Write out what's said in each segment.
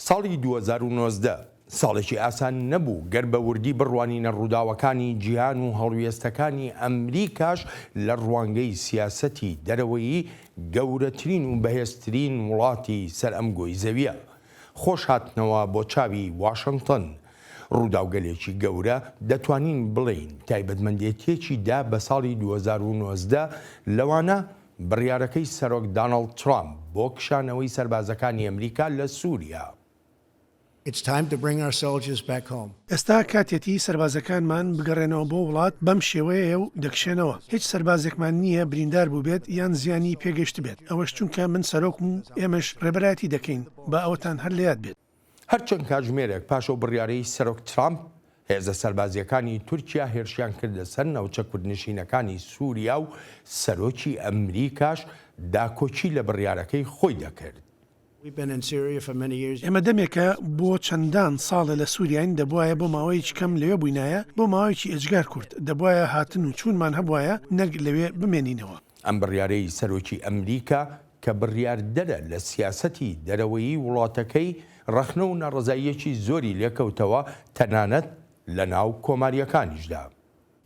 ساڵی 2019 ساڵێکی ئاسان نەبوو گەر بە وردی بڕوانینە ڕووداوەکانی جیهان و هەڵوێستەکانی ئەمریکاش لە ڕوانگەی سیاسەتی دەرەوەیی گەورەترین و بەهێزترین وڵاتی سەر ئەم گۆی زەویە خۆش هاتنەوە بۆ چاوی واشنگتن. ڕووداوگەلێکی گەورە دەتوانین بڵین تایبەتمەندێتیەکی دا بە ساڵی 2019 لەوانە بڕیارەکەی سەرۆک داناڵد ترامپ بۆ کشانەوەی سەربازەکانی ئەمریکا لە سووریا. ئێستا کاتێتی سەربازەکانمان بگەڕێنەوە بۆ وڵات بەم شێوەیە و دەکشێنەوە. هیچ سەربازێکمان نییە بریندار بوو بێت یان زیانی پێگەشت بێت. ئەوەش چونکە من سەرۆکم و ئێمەش ڕێبەرایەتی دەکەین بە ئەوەتان هەر لە یاد بێت. هەرچەند کاتژمێرێک پاشەو بڕیارەی سەرۆک ترامپ هێزە سەربازیەکانی تورکیا هێرشیان کردە سەر ناوچە کوردنشینەکانی سووریا و سەرۆکی ئەمریکاش داکۆچی لە بڕیارەکەی خۆی دەکرد. ئێمە دەمێکە بۆ چەندان ساڵە لە سووریاین دەبواە بۆ ماوەیەکی کەم لەوێ بووینایە بۆ ماوەیەکی ئەجگار کورت دەبواە هاتن و چوونمان هەبواە نەک لەوێ بمێنینەوە. ئەم بڕیارەی سەرۆکی ئەمریکا کە بڕیاردەرە لە سیاسەتی دەرەوەیی وڵاتەکەی ڕەخنە و ناڕزاییەکی زۆری لێکەوتەوە تەنانەت لە ناو کۆماریەکانیشدا.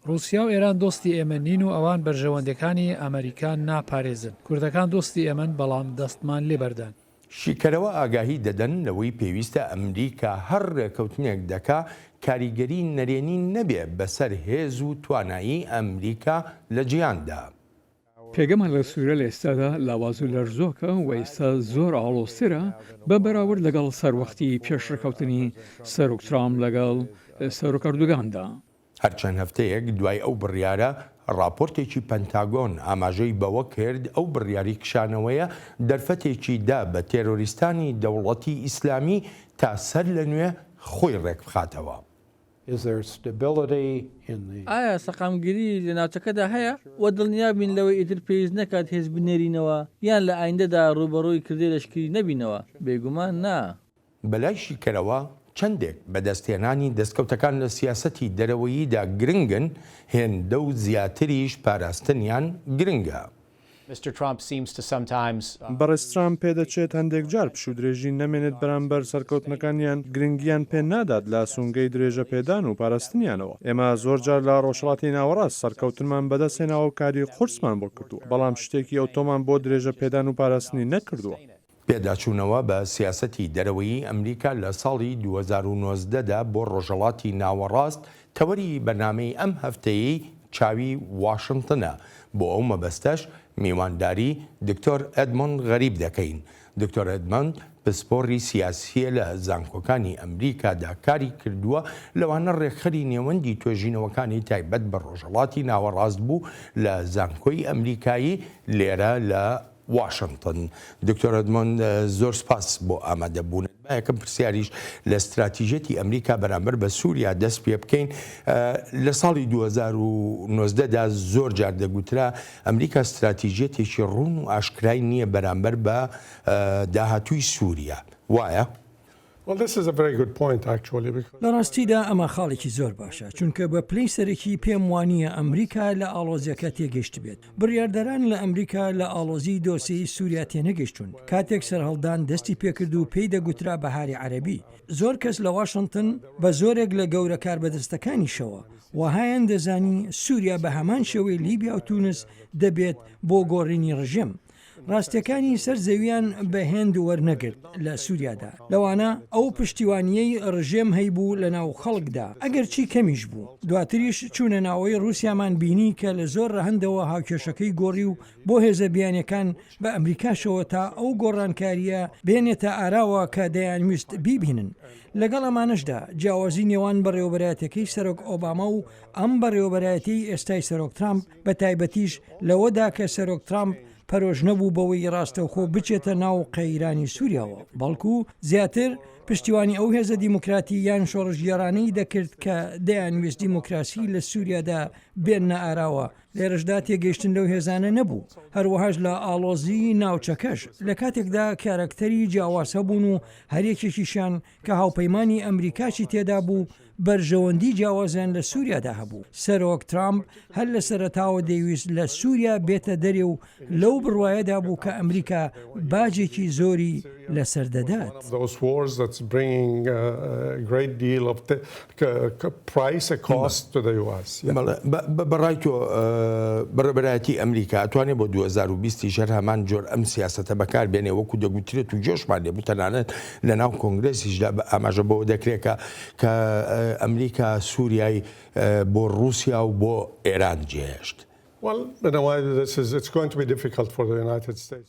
رووسیا و ئێران دۆستی ئێمە نین و ئەوان بەرژەوەندەکانی ئەمریکان ناپارێزن. کوردەکان دۆستی ئێمەن بەڵام دەستمان لێبەردان. شیکەرەوە ئاگاهی دەدەن لەوەی پێویستە ئەمریکا هەر ڕێکەوتنێک دەکا کاریگەری نەرێنی نەبێ بەسەر هێز و توانایی ئەمریکا لە جیهاندا. پێگەمان لە سوورە لە ئێستادا لاواز و لەرزۆکە و ئێستا زۆر ئاڵۆسترە بە بەراورد لەگەڵ سەروەختی پێشڕێکەوتنی سەرۆک ترامپ لەگەڵ سەرۆک ئەردوگاندا. هەرچەند هەفتەیەک دوای ئەو بڕیارە راپۆرتێکی پەنتاگۆن ئاماژەی بەوە کرد ئەو بڕیاری کشانەوەیە دەرفەتێکی دا بە تێرۆریستانی دەوڵەتی ئیسلامی تا سەر لە نوێ خۆی ڕێک بخاتەوە. ئایا سەقامگیری لە ناوچەکەدا هەیە و دڵنیابین لەوەی ئیتر پێویست نەکات هێز بنێرینەوە یان لە ئایندەدا ڕوبەڕووی کردی لەشکری نەبینەوە؟ بێگومان نا. بەلای شیکەرەوە چەندێک بەدەستێنانی دەستکەوتەکان لە سیاسەتی دەرەوەییدا گرنگن هێندە و زیاتریش پاراستنیان گرنگە. بەڕێز ترامپ پێدەچێت هەندێک جار پشوو درێژی نەمێنێت بەرامبەر سەرکەوتنەکانیان گرنگیان پێ نادات لە سونگەی درێژە پێدان و پاراستنیانەوە. ئێمە زۆر جار لە ڕۆژهەڵاتی ناوەڕاست سەرکەوتنمان بەدەستێناوە و کاری قورسمان بۆ کردووە بەڵام شتێکی ئۆتۆمان بۆ درێژە پێدان و پاراستنی نەکردووە. پێداچوونەوە بە سیاسەتی دەرەوەیی ئەمریکا لە ساڵی 2019دا بۆ ڕۆژهەڵاتی ناوەڕاست تەوەری بەرنامەی ئەم هەفتەیەی چاوی واشنگتنە. بۆ ئەو مەبەستەش میوانداری دکتۆر ئەدمۆند غەریب دەکەین. دکتۆر ئەدمۆند پسپۆڕی سیاسیە لە زانکۆکانی ئەمریکادا کاری کردووە لەوانە ڕێکخەری نێوەندی توێژینەوەکانی تایبەت بە ڕۆژهەڵاتی ناوەڕاست بوو لە زانکۆی ئەمریکایی لێرە لە واشنگتن. دکتۆر ئەدمۆند زۆر سپاس بۆ ئامادەبوون. یەکەم پرسیاریش لە استراتیژێتی ئەمریکا بەرامبەر بە سووریا دەست پێ بکەین. لە ساڵی 2019دا زۆر جار دەگوترا ئەمریکا استراتیژێتێکی ڕوون و ئاشکرای نییە بەرامبەر بە داهاتووی سووریا. وایە؟ لە ڕاستیدا ئەمە خاڵێکی زۆر باشە چونکە بە پلەی سەرەکی پێم وانییە ئەمریکا لە ئاڵۆزیەکە تێگەشت بێت. بڕیاردەران لە ئەمریکا لە ئاڵۆزی دۆسەی سووریا تێنەگەشتون کاتێک سەرهەڵدان دەستی پێکرد و پێی دەگوترا بەهاری عەرەبی. زۆر کەس لە واشنگتن بە زۆرێک لە گەورە کاربەدەستەکانیشەوە وهایان دەزانی سووریا بە هەمان شێوەی لیبیا و تونس دەبێت بۆ گۆڕینی ڕژێم. ڕاستیەکانی سەر زەویان بە هێند وەرنەگرت لە سووریادا لەوانە ئەو پشتیوانیەی ڕژێم هەیبوو لە ناو خەڵکدا ئەگەر چی کەمیش بوو. دواتریش چوونە ناوەی رووسیامان بینی کە لە زۆر ڕەهندەوە هاوکێشەکەی گۆڕی و بۆ هێزە بیانەکان بە ئەمریکاشەوە تا ئەو گۆڕانکاریە بێنێتە ئاراوە کە دەیانویست بیبینن. لەگەڵ ئەمانشدا جیاوازی نێوان بەڕێوەبەرایەتەکەی سەرۆک ئۆباما و ئەم بەڕێوەبەرایەتی ئێستای سەرۆک ترامپ بە تایبەتیش لەوەدا کە سەرۆک ترامپ پەرۆژ نەبوو بەوەی ڕاستەوخۆ بچێتە ناو قەیرانی سووریاوە بەڵکو زیاتر پشتیوانی ئەو هێزە دیموکراتی یان شۆڕژگێڕانەی دەکرد کە دەیانویست دیموکراسی لە سووریادا بێنە ئاراوە. لێرەشدا تێگەیشتن لەو هێزانە نەبوو. هەروەهاش لە ئاڵۆزی ناوچەکەش لە کاتێکدا کارکتەری جیاواز هەبوون و هەرێکێکیشان کە هاوپەیمانی ئەمریکاشی تێدا بوو بەرژەوەندی جیاوازیان لە سووریادا هەبوو. سەرۆک ترامپ هەر لە سەرەتاوە دەیویست لە سووریا بێتە دەرێ و لەو بڕوایەدا بوو کە ئەمریکا باجێکی زۆری لەسەردەدات. Those wars that's bringing a great deal of price, a cost to the US. بەڕای تۆ بەڕێبەرایەتی ئەمریکا ئەتوانێت بۆ 2020 ژەر هەمان جۆر ئەم سیاسەتە بەکار بێنێ وەکو دەگوترێت و جۆشمان لێ بتەنانەت لە ناو کۆنگرێسیشدا ئاماژە بۆ دەکرێت کە ئەمریکا سووریای بۆ رووسیا و بۆ ئێران جێهێشت.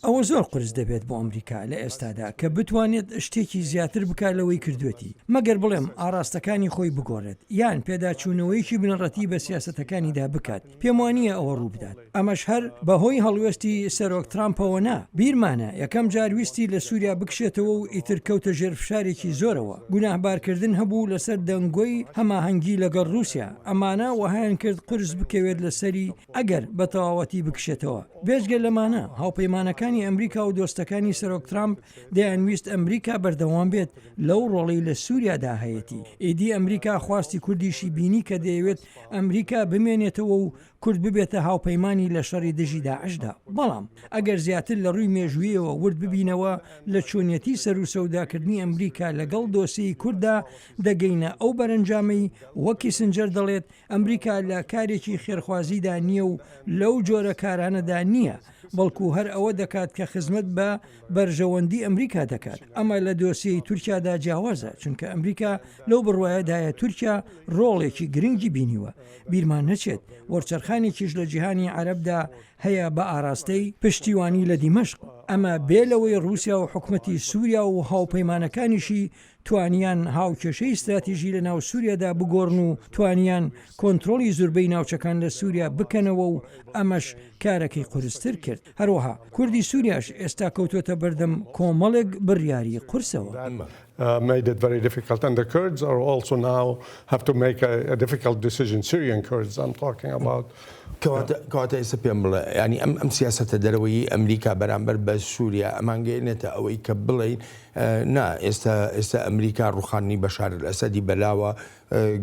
ئەوە زۆر قرس دەبێت بۆ ئەمریکا لە ئێستادا کە بتوانێت شتێکی زیاتر بکات لەوەی کردوێتی مەگەر بڵێم ئاراستەکانی خۆی بگۆڕێت یان پێداچوونەوەیکی بنەڕەتی بە سیاسەتەکانیدا بکات پێم وانییە ئەوە ڕوو بدات ئەمەش هەر بەهۆی هەڵوێستی سەرۆک ترامپەوە نا بیرمانە یەکەم جارویستی لە سووریا بکشێتەوە و ئیتر کەوتە ژێرفشارێکی زۆرەوە گوناهبارکردن هەبوو لەسەر دەنگۆی هەماهەنگی لەگەڵ رووسیا ئەمانە وەهایان کرد قرس بکەوێت لەسەری ئەگەر بە تەواوەتی بکشێتەوە بێژگە لەمانە هاوپەیمانەکانی ئەمریکا و دۆستەکانی سەرۆک ترامپ دەیانویست ئەمریکا بەردەوام بێت لەو ڕۆڵی لە سووریادا هەیەی ئیدی ئەمریکا خواستی کوردیشی بینی کە دەیەوێت ئەمریکا بمێنێتەوە و کورد ببێتە هاوپەیمانی لە شەڕی دژی داعشدا بەڵام ئەگەر زیاتر لە ڕووی مێژوویەوە ورد ببینەوە لە چۆنیەتی سەر و سەوداکردنی ئەمریکا لەگەڵ دۆسیی کووردا دەگەینە ئەو بەرەنجامەی وەکی سنجەر دەڵێت ئەمریکا لە کارێکی خێرخوازیدا نییە و لەو جۆرە کارانەدا نییە بەڵکو هەر ئەوە دەکات کە خزمەت بە بەرژەوەندی ئەمریکا دەکات ئەمە لە دۆسیەی تورکیادا جیاوازە چونکە ئەمریکا لەو بڕوایەدایە تورکیا ڕۆڵێکی گرنگی بینیوە بیرمان نەچێت وەرچەرخانێکیش لە جیهانی عەرەبدا هەیە بە ئاراستەی پشتیوانی لە دیمەشق ئەمە بێلەوەی رووسیا و حکومەتی سووریا و هاوپەیمانەکانیشی توانیان هاوکێشەی استراتیژی لە ناو سووریادا بگۆڕن و توانیان کۆنتترۆلی زوربەی ناوچەکان لە سووریا بکەنەوە و ئەمەش کارەکەی قورستر کرد هەروەها کوردی سووریاش ئێستا کەوتوتە بەردەم کۆمەڵێک بڕیاری قورسەوە. Made it very difficult and the Kurds are also now have to make a difficult decision. Syrian Kurds I'm talking about. کەواتە ئێستا پێم بڵێ ینی ئەم سیاسەتە دەرەوەی ئەمریکا بەرامبەر بە سووریا ئەمانگەێنێتە ئەوەی کە بڵین نا ئێستا ئەمریکا ڕوخانی بەشار ئەسەدی بەلاوە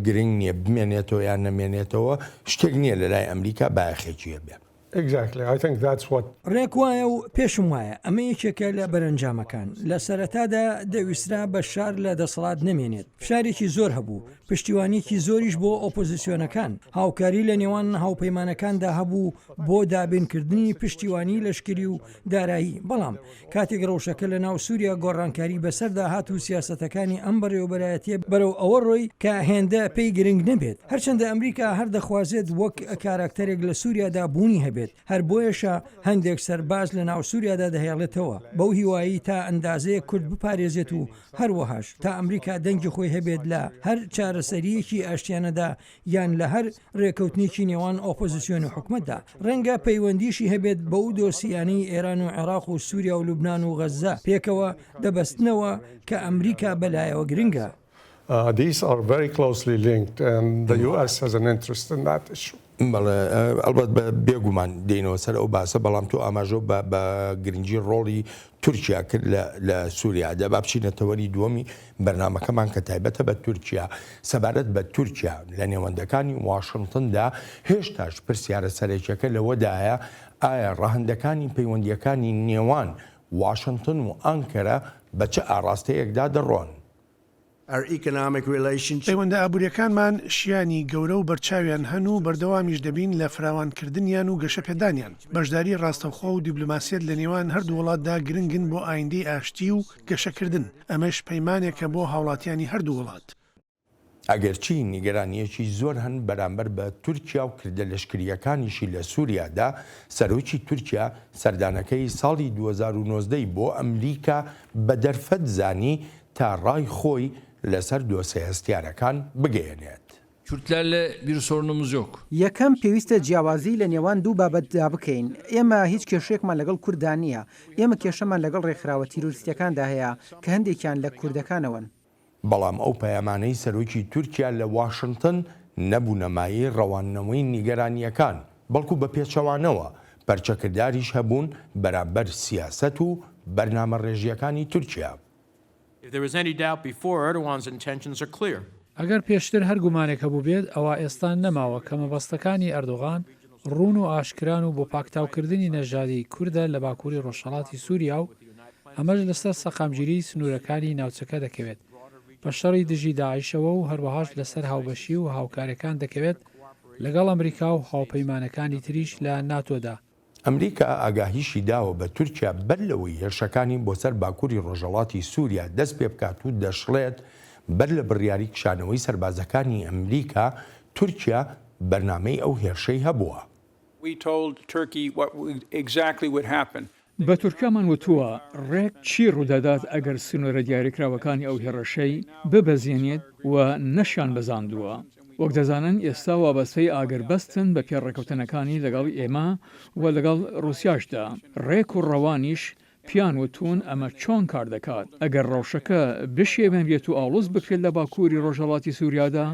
گرنگ نییە بمێنێتەوە یان نەمێنێتەوە شتێک نییە لە لای ئەمریکا باەخێکیە بێ. Exactly. I think that's what ڕێک وایە و پێشم وایە ئەمە یەکێکە لە بەرەنجامەکان لە سەرەتادا دەویسترا بە شار لە دەسەڵات نەمێنێت فشارێکی زۆر هەبوو پشتیوانیکی زۆریش بۆ ئۆپۆزیسیۆنەکان هاوکاری لە نێوان هاوپەیمانەکاندا هەبوو بۆ دابینکردنی پشتیوانی لەشکری و دارایی بەڵام کاتێک ڕەوشەکە لە ناو سووریا گۆڕانکاری بەسەردا هات و سیاسەتەکانی ئەم بەڕێوەبەرایەتیە بەرەو ئەوە ڕۆی کە هێندە پێی گرنگ نەبێت هەرچەندە ئەمریکا هەر دەخوازێت وەک کاراکتەرێک لە سووریادا بوونی هەبێت هەر بۆیەشە هەندێک سەرباز لە ناو سووریادا دەهێڵێتەوە بەو هیوایی تا ئەندازەیە کورد بپارێزێت و هەروەهاش تا ئەمریکا دەنگی خۆی هەبێت لە هەر چارەسەریەکی ئاشتیانەدا یان لە هەر ڕێکەوتنیی نێوان ئۆپۆزیسیۆن و حکومەتدا ڕەنگە پەیوەندیشی هەبێت بەو دۆسیانەی ئێران و عێراق و سووریا و لوبناان و غەزا پێکەوە دەبەستنەوە کە ئەمریکا بەلایەوە گرنگە. These are very closely linked and the US has an interest in that issue. ئەلبەت بە بێگومان دێنەوە سەر ئەو باسە بەڵام تۆ ئاماژۆ بە گرنگی ڕۆڵی تورکیا کرد لە سووریا با بچینەتەوەری دووەمی بەرنامەکەمان کە تایبەتە بە تورکیا سەبارەت بە تورکیا لە نێوەندەکانی واشنگتندا هێشتاش پرسیارە سەرێکیەکە لەوەدایە ئایا ڕەهندەکانی پەیوەندیەکانی نێوان واشنگتن و ئەنکەرە بە چه ئاراستەیەکدا دەڕۆن. پەیوەندە ئابوووریەکانمان شیانی گەورە و بەرچاویان هەن و بەردەوامیش دەبین لە فراوانکردنیان و گەشەپێدانیان بەشداری ڕاستەوخۆ و دیبلۆماسیەت لە نێوان هەردوو وڵاتدا گرنگن بۆ ئایندەی ئاشتی و گەشەکردن ئەمەش پەیمانێکە بۆ هاوڵاتیانی هەردوو وڵات. ئەگەرچی نیگەرانیەکی زۆر هەن بەرامبەر بە تورکیا و کردە لەشکریەکانیشی لە سووریادا سەرۆکی تورکیا سەردانەکەی ساڵی 2019 بۆ ئەمریکا بە دەرفەت زانی تا ڕای خۆی لەسەر دۆسە هەستیارەکان بگەێنێت. Kürtlerle bir sorunumuz yok. یەکەم پێویستە جیاوازی لە نێوان دوو بابەتدا بکەین. ئێمە هیچ کێشەیەکمان لەگەڵ کوردان نییە. ئێمە کێشەمان لەگەڵ ڕێکخراوە تیرۆریستیەکاندا هەیە کە هەندێکیان لە کوردەکانەوەن. بەڵام ئەو پەیامانەی سەرۆکی تورکیا لە واشنگتن نەبوو نەمایی ڕەوانەوەی نیگەرانیەکان بەڵکو بە پێچەوانەوە پەرچەکرداریش هەبوون بەرامبەر سیاسەت و بەرنامە ڕێژیەکانی تورکیا. ئەگەر پێشتر هەر گومانێک هەبوو بێت ئەوە ئێستا نەماوە کە مەبەستەکانی ئەردۆغان ڕوون و ئاشکران و بۆ پاکتاوکردنی نەژادی کووردە لە باکووری ڕۆژهەڵاتی سووریا و ئەمەش لەسەر سەقامگیری سنوورەکانی ناوچەکە دەکەوێت بە شەڕی دژی داعیشەوە و هەروەهاش لەسەر هاوبەشی و هاوکاریەکان دەکەوێت لەگەڵ ئەمریکا و هاوپەیمانەکانی تریش لە ناتۆدا. ئەمریکا ئاگاهیشی داوە بە تورکیا بەر لەوەی هێرشەکانی بۆ سەر باکووری ڕۆژهەڵاتی سووریا دەست پێ بکات و دەشڵێت بەر لە بڕیاری کشانەوەی سەربازەکانی ئەمریکا تورکیا بەرنامەی ئەو هێرشەی هەبووە. بە تورکامان وتووە ڕێک چی ڕوودەدات ئەگەر سنوورە دیاریکراوەکانی ئەو هێرشەی ببەزیێنێت و نەشان بەزاندووە. وەک دەزانن ئێستا وابەستەی ئاگربەستن بە پێڕێکەوتنەکانی لەگەڵ ئێمە و لەگەڵ رووسیاشدا ڕێک و ڕەوانیش پیان وتون ئەمە چۆن کار دەکات ئەگەر ڕەوشەکە بشێوێن بێت و ئاڵوز بکرێت لە باکووری ڕۆژهەڵاتی سووریادا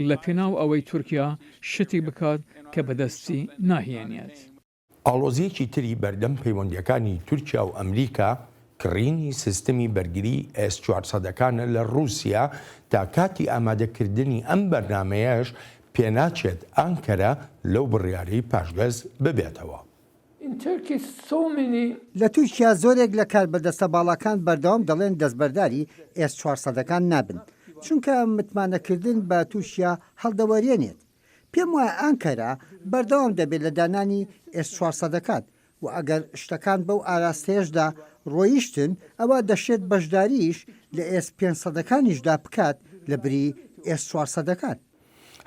لە پێناو ئەوەی تورکیا شتی بکات کە بەدەستی ناهێنێت. ئاڵۆزیەکی تری بەردەم پەیوەندیەکانی تورکیا و ئەمریکا کڕینی سیستمی بەرگری S-400ەکانە لە رووسیا تا کاتی ئامادەکردنی ئەم بەرنمەیەش پێناچێت ئانکەرە لەو بڕیارەی پاشگەز ببێتەوە. لە تورکیا زۆرێک لە کاربەدەستە باڵەکان بەردەوام دەڵێن دەستبەرداری S-400ەکان نابن چونکە متمانەکردن بە تووشیا هەڵدەوەرێنێت. پێم وایە ئانکەرە بەردەوام دەبێت لە دانانی S-400ەکان و ئەگەر شتەکان بەو ئاراستەیەشدا ڕۆیشتن ئەوە دەشێت بەشداریش لە S-500ەکانیشدا بکات لە بری S-400ەکان.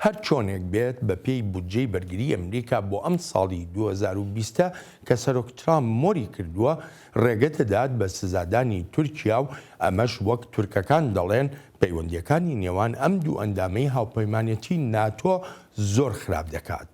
هەر چۆنێک بێت بە پێی بودجەی بەرگری ئەمریکا بۆ ئەم ساڵی 2020 کە سەرۆک ترامپ مۆری کردووە ڕێگە دەدات بە سزادانی تورکیا و ئەمەش وەک تورکەکان دەڵێن پەیوەندیەکانی نێوان ئەم دوو ئەندامەی هاوپەیمانەتی ناتۆ زۆر خراپ دەکات.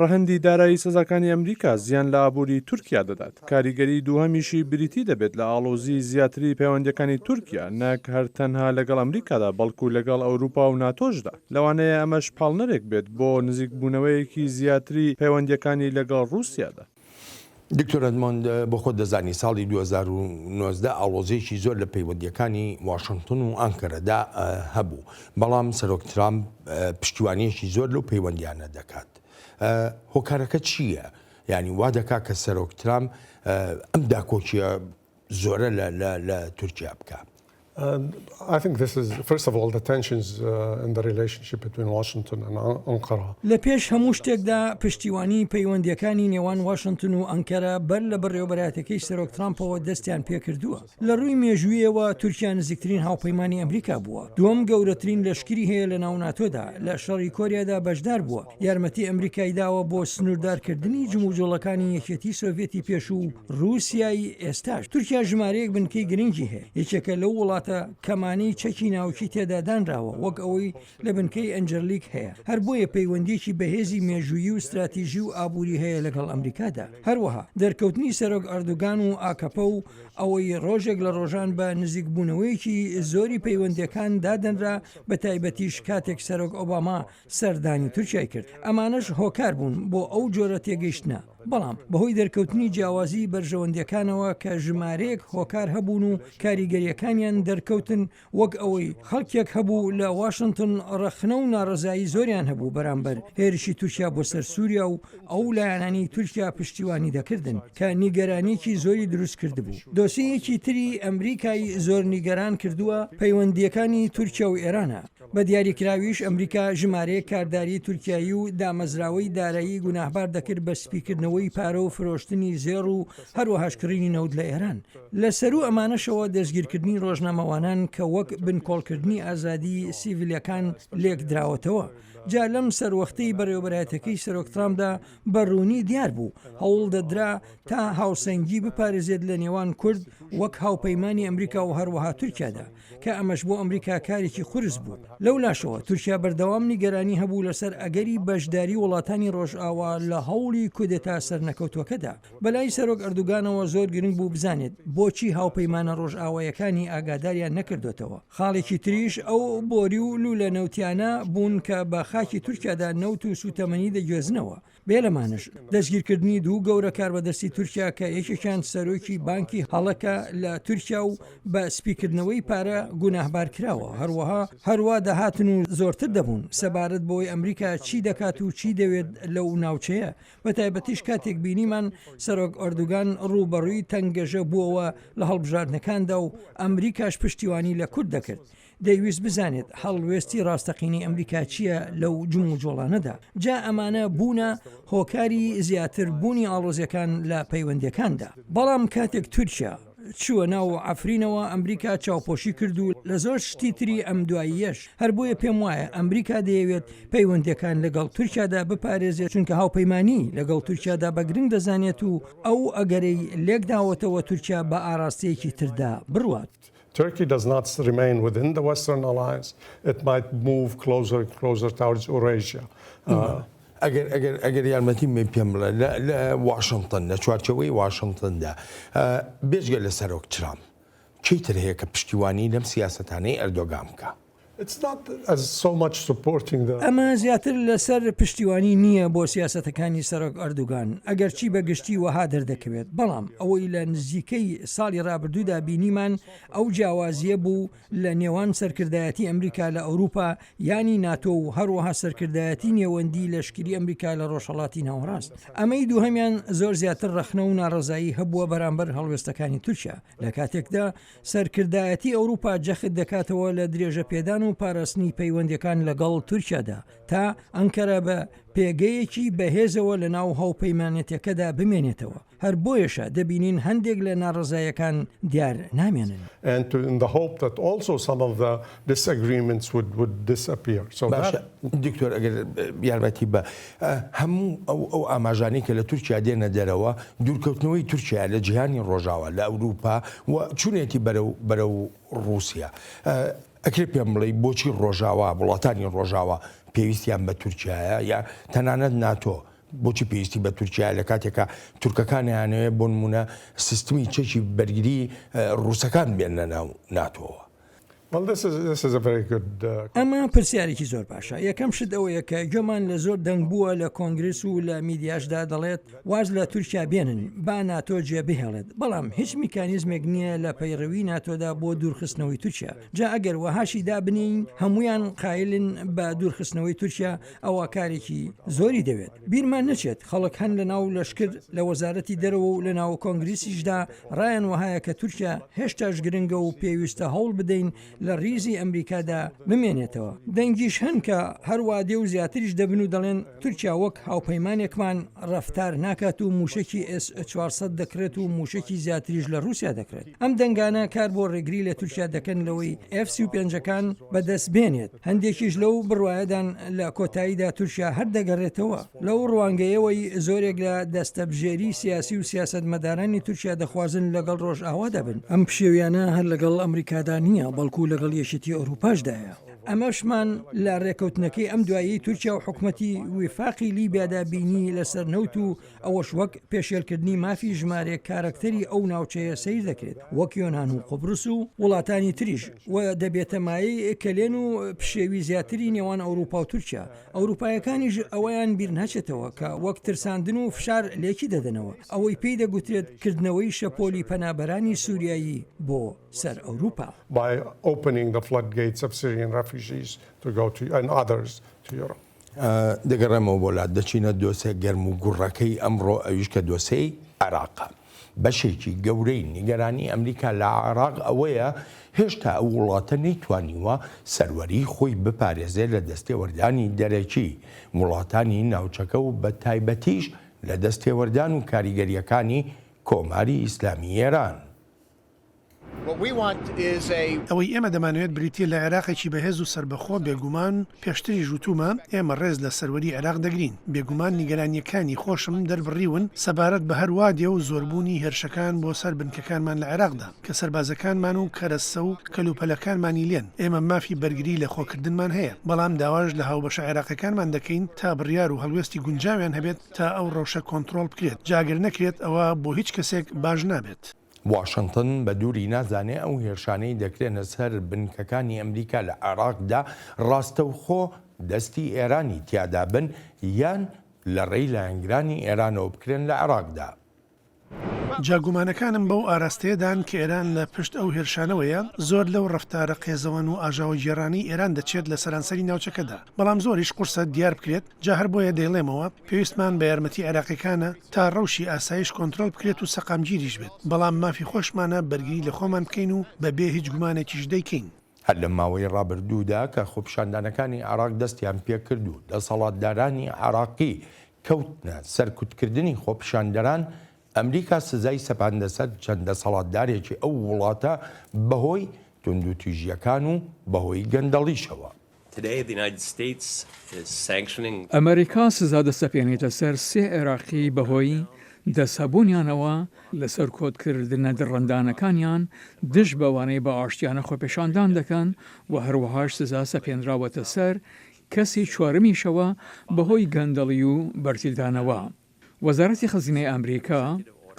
ڕەهەندی دارایی سزاکانی ئەمریکا زیان لە ئابووری تورکیا دەدات. کاریگەری دووهەمیشی بریتی دەبێت لە ئاڵۆزی زیاتری پەیوەندیەکانی تورکیا نەک هەر تەنها لەگەڵ ئەمریکادا بەڵکو لەگەڵ ئەوروپا و ناتۆشدا. لەوانەیە ئەمەش پاڵنەرێک بێت بۆ نزیکبوونەوەیەکی زیاتری پەیوەندیەکانی لەگەڵ رووسیادا. دکتۆر ئەدمۆند بۆ خۆت دەزانی ساڵی 2019 ئاڵۆزیەکی زۆر لە پەیوەندیەکانی واشنگتن و ئانکەرەدا هەبوو بەڵام سەرۆک ترامپ پشتیوانیەکی زۆر لەو پەیوەندیانە دەکات. هۆکارەکە چییە؟ یعنی وا دەکات کە سەرۆک ترامپ ئەم داکۆچیە زۆرە لە تورکیا بکات. I think this is, first of all, the tensions in the relationship between Washington and Ankara. لە پێش هەموو شتێکدا پشتیوانی پەیوەندیەکانی نێوان واشنگتن و ئەنکەرە بەر لە بەڕێوەبەراتەکەی سەرۆک ترامپەوە دەستیان پێکردووە. لە ڕووی مێژوویەوە تورکیا نزیکترین هاوپەیمانی ئەمریکا بووە. دووەم گەورەترین لەشکری هەیە لە ناو ناتۆدا لە شەڕی کۆریادا بەشدار بووە. یارمەتی ئەمریکایی داوە بۆ سنووردارکردنی جموجۆڵەکانی یەکێتی سۆڤێتی پێش و رووسیای ئێستاش. تورکیا ژمارەیەک بنکەی گرنگی هەیە. یەکێکە لەو وڵات کەمانەی چەکی ناوکی تێدادانراوە وەک ئەوەی لە بنکەی ئەنجەرلیک هەیە. هەر بۆیە پەیوەندیەکی بەهێزی مێژوویی و استراتیژی و ئابووری هەیە لەگەڵ ئەمریکادا. هەروەها دەرکەوتنی سەرۆک ئەردوگان و ئاکەپە و ئەوەی ڕۆژێک لە ڕۆژان بە نزیکبوونەوەیەکی زۆری پەیوەندیەکان دادەنرا بە تایبەتیش کاتێک سەرۆک ئۆباما سەردانی تورکیای کرد. ئەمانەش هۆکار بوون بۆ ئەو جۆرە تێگەیشتنە. بەڵام بەهۆی دەرکەوتنی جیاوازی بەرژەوەندیەکانەوە کە ژمارەیەک هۆکار هەبوون و کاریگەریەکانیان دەرکەوتن وەک ئەوەی خەڵکێک هەبوو لە واشنگتن ڕەخنە و ناڕزایی زۆریان هەبوو بەرامبەر هێرشی تورکیا بۆ سەر سووریا و ئەو لایەنانی تورکیا پشتیوانی دەکردن کە نیگەرانێکی زۆری دروست کرد بوو. دۆسیەکی تری ئەمریکای زۆر نیگەران کردووە پەیوەندیەکانی تورکیا و ئێرانە. بە دیاریکراویش ئەمریکا ژمارەیە کارداری تورکیایی و دامەزراوەی دارایی گوناهبار دەکرد بە سپیکردنەوەی پارە و فرۆشتنی زێڕ و هەروەهاشکردنی نەوت لە ئێران. لەسەر و ئەمانەشەوە دەستگیرکردنی ڕۆژنامەوانان کە وەک بنکۆڵکردنی ئازادی سیڤیلەکان لێک دراوەتەوە. جا لەم سەروەختەی بەڕێوەبەراتەکەی سەرۆک ترامپدا بەڕوونی دیار بوو هەوڵ دەدرا تا هاوسەنگی بپارێزێت لە نێوان کورد وەک هاوپەیمانی ئەمریکا و هەروەها تورکیادا کە ئەمەش بۆ ئەمریکا کارێکی خورس بوو. لەو لاشەوە تورکیا بەردەوام نیگەرانی هەبوو لەسەر ئەگەری بەشداری وڵاتانی ڕۆژئاوا لە هەوڵی کودێتا سەرنەکەوتوەکەدا. بەلای سەرۆک ئەردوگانەوە زۆر گرنگ بوو بزانێت بۆچی هاوپەیمانە ڕۆژئاوایەکانی ئاگاداریان نەکردوێتەوە. خاڵێکی تریش ئەو بۆری و لولە نەوتیانە بوون کە بە خاکی تورکیادا نەوت و سوتەمەنی دەگوێزنەوە. بێلەمانش دەستگیرکردنی دوو گەورە کاربەدەستی تورکیا کە یەکێکیان سەرۆکی بانکی هەڵەکە لە تورکیا و بە سپیکردنەوەی پارە گوناهبار کراوە هەروە داهاتن و زۆرتر دەبوون سەبارەت بۆی ئەمریکا چی دەکات و چی دەوێت لەو ناوچەیە بە تایبەتیش کاتێک بینیمان سەرۆک ئەردوگان ڕوبەڕووی تەنگەژە بووەوە لە هەڵبژاردنەکاندا و ئەمریکاش پشتیوانی لە کورد دەکرد. دەیویست بزانێت هەڵوێستی ڕاستەقینی ئەمریکا چییە لەو جم و جۆڵانەدا جا ئەمانە بوونە هۆکاری زیاتر بوونی ئاڵۆزیەکان لە پەیوەندەکاندا بەڵام کاتێک تورکیا چووە ناو عفرینەوە ئەمریکا چاوپۆشی کرد و لە زۆر شتی تری ئەم دواییەش هەر بۆیە پێم وایە ئەمریکا دەیەوێت پەیوەندەکان لەگەڵ تورکیادا بپارێزێت چونکە هاوپەیمانی لەگەڵ تورکیادا بە گرنگ دەزانێت و ئەو ئەگەرەی لێکداوەتەوە تورکیا بە ئاراستەیەکی تردا بڕوات. Turkey does not remain within the Western alliance. It might move closer and closer towards Eurasia. ئەگەر یارمەتیمە پێم بڵێ لە واشنگتن لە چوارچەوەی واشنگتندا بێژگە لە سەرۆک ترامپ چیتر هەیە کە پشتیوانی لەم سیاسەتانەی ئەردۆگان بکە. ئەمە زیاتر لەسەر پشتیوانی نییە بۆ سیاسەتەکانی سەرۆک ئەردوگان ئەگەر چی بەگشتی وەها دەردەکەوێت بەڵام ئەوەی لە نزیکەی ساڵی ڕابردوودا بینیمان ئەو جیاوازیە بوو لە نێوان سەرکردایەتی ئەمریکا لە ئەوروپا ینی ناتۆ و هەروەها سەرکردایەتی نێوەندی لەشکری ئەمریکا لە ڕۆژهەڵاتی ناوەڕاست ئەمەی دووهەمیان زۆر زیاتر ڕەخنە و ناڕزایی هەبووە بەرامبەر هەڵوێستەکانی تورکیا لە کاتێکدا سەرکردایەتی ئەوروپا جەخت دەکاتەوە لە درێژە پێدان و پاراستنی پەیوەندەکان لەگەڵ تورکیادا تا ئەنکەرە بە پێگەیەکی بەهێزەوە لە ناو هاوپەیمانەتەکەدا بمێنێتەوە هەر بۆیەشە دەبینین هەندێک لە ناڕزایەکان دیار نامێنن. دکتۆر ئەگەر یارمەتی بە هەموو ئەو ئاماژانەی کە لە تورکیا دێنە دەرەوە دوورکەوتنەوەی تورکیا لە جیهانی ڕۆژاوە لە ئەوروپا و چونێتی بەرەو رووسیا ئەکرێ پێم بڵێ بۆچی ڕۆژاوە وڵاتانی ڕۆژاوە پێویستیان بە تورکیایە یا تەنانەت ناتۆ بۆچی پێویستی بە تورکیا لە کاتێکە تورکەکانیانەوێ بۆ نمونە سیستمی چەکی بەرگری ڕووسەکان بێنە ناو ناتۆوە. ئەمە پرسیارێکی زۆر باشە یەکەم شت ئەوەیە کە گوێمان لە زۆر دەنگ بووە لە کۆنگرس و لە میدیاشدا دەڵێت واز لە تورکیا بێنن با ناتۆ جێ بهێڵێت بەڵام هیچ میکانیزمێک نییە لە پەیڕەوی ناتۆدا بۆ دوورخستنەوەی تورکیا جا ئەگەر وەهاشی دابنین هەمویان قایلن بە دوورخستنەوەی تورکیا ئەوە کارێکی زۆری دەوێت بیرمان نەچێت خەڵک هەن لە ناو لەشکر لە وەزارەتی دەرەوە و لە ناو کۆنگریسیشدا ڕایان وهایە کە تورکیا هێشتاش گرنگە و پێویستە هەوڵ بدەین لە ڕیزی ئەمریکادا بمێنێتەوە دەنگیش هەن کە هەروادێ و زیاتریش دەبن و دەڵێن تورکیا وەک هاوپەیمانێکمان ڕەفتار ناکات و موشکی S-400 دەکرێت و موشکی زیاتریش لە رووسیا دەکرێت ئەم دەنگانە کار بۆ ڕێگری لە تورکیا دەکەن لەوەی F-35ەکان بەدەست بێنێت هەندێکیش لەو بڕوایەدان لە کۆتاییدا تورکیا هەر دەگەڕێتەوە لەو ڕوانگەیەوەی زۆرێک لە دەستەبژێری سیاسی و سیاست مەدارانی تورکیا دەخوازن لەگەڵ ڕۆژ ئاوا دەبن ئەم پشێویانە هەر لەگەڵ ئەمریکادا نییە بەڵکو لەگەڵ یەشێتی ئەوروپاشدایە ئەمەشمان لە ڕێکەوتنەکەی ئەم دوایی تورکیا و حکوومەتی وفاقی لیبیادا بینی لەسەر نەوت و ئەوەش وەک پێشێلکردنی مافی ژمارێک کارکتەری ئەو ناوچەیە سیر دەکرێت وەک یۆنان و قوبرس و وڵاتانی تریش و دەبێتە مایەی کەلێن و پشێوی زیاتری نێوان ئەوروپا و تورکیا ئەوروپایەکانیش ئەوەیان بیر ناچێتەوە کە وەک ترساندن و فشار لێکی دەدەنەوە ئەوەی پێی دەگوترێت کردنەوەی شەپۆلی پەنابەرانی سووریایی بۆ سەر ئەوروپا. To go to and others to Europe. دەگەڕێمەوە وڵات دەچینە دۆسێ گەرم و گوڕەکەی ئەمڕۆ ئەویش کە دۆسەی عێراقە بەشێکی گەورەی نیگەرانی ئەمریکا لە عێراق ئەوەیە هێشتا ئەو وڵاتە نەیتوانیوە سەروەری خۆی بپارێزێ لە دەستێوەردانی دەرەکی وڵاتانی ناوچەکە و بە تایبەتیش لە دەستێوەردان و کاریگەریەکانی کۆماری ئیسلامی ئێران. ئەوەی ئێمە دەمانوێت بریتە لە عێراقێکی بەهێز و سربەخۆ بێگومان پێشتری ژووتومە ئێمە ڕێز لە سەروەری عێراق دەگرین بێگومان نیگەرانیەکانی خۆشم دەربڕیون سەبارەت بە هەروادێ و زۆربوونی هێرشەکان بۆ سەر بنکەکانمان لە عێراقدا کە سەربازەکانمان و کەرەسە و کەلوپەلەکانمانی لێن ئێمە مافی بەرگری لە خۆکردنمان هەیە بەڵام داواش لە هاوبەشە عێراقەکانمان دەکەین تا بڕیار و هەڵوێستی گونجاویان هەبێت تا ئەو ڕەوشە کۆنتترۆل بکرێت جاگەر نەکرێت ئەوە بۆ هیچ کەسێک باش نابێت. واشنگتن بە دووری نازانێ ئەو هێرشانەی دەکرێنە سەر بنکەکانی ئەمریکا لە عێراقدا ڕاستەوخۆ دەستی ئێرانی تیادا بن یان لە ڕێی لایەنگرانی ئێرانەوە بکرێن لە عێراقدا. جاگومانەکانم بەو ئاراستەیەدان کە ئێران لە پشت ئەو هێرشانەوەیە زۆر لەو ڕەفتارە قێزەوەن و ئاژاوە جێرانی ئێران دەچێت لە سەرانسەری ناوچەکەدا بەڵام زۆریش قورسە دیار بکرێت جا هەر بۆیە دەیڵێمەوە پێویستمان بە یارمەتی عێراقیەکانە تا ڕەوشی ئاسایش کۆنتترۆل بکرێت و سەقامگیریش بێت بەڵام مافی خۆشمانە بەرگری لە خۆمان بکەین و بەبێ هیچ گومانێکیش دەیکەین. هەر لە ماوەی ڕابردوودا کە خۆپیشاندانەکانی عێراق دەستیان پێکرد و دەسەڵاتدارانی عێراقی کەوتنە سەرکوتکردنی خۆپیشاندەران ئەمریکا سزای سەپاندەسەر چەندە سەڵاتدارێکی ئەو وڵاتە بەهۆی توندوتیژیەکان و بەهۆی گەندەڵیشەوە. ئەمریکا سزا دەسەپێنێتە سەر 3 عێراقی بەهۆی دەسەبوونیانەوە لەسەر کۆتکردنە دڕندانەکانیان دش بەوانەی بە ئاشتیانە خۆپێشاندان دەکەن و هەروەهاش سزا سەپێنراوەتە سەر کەسی چوارمیشەوە بەهۆی گەندەڵی و بەرتیلدانەوە. وەزارەتی خەزینەی ئەمریکا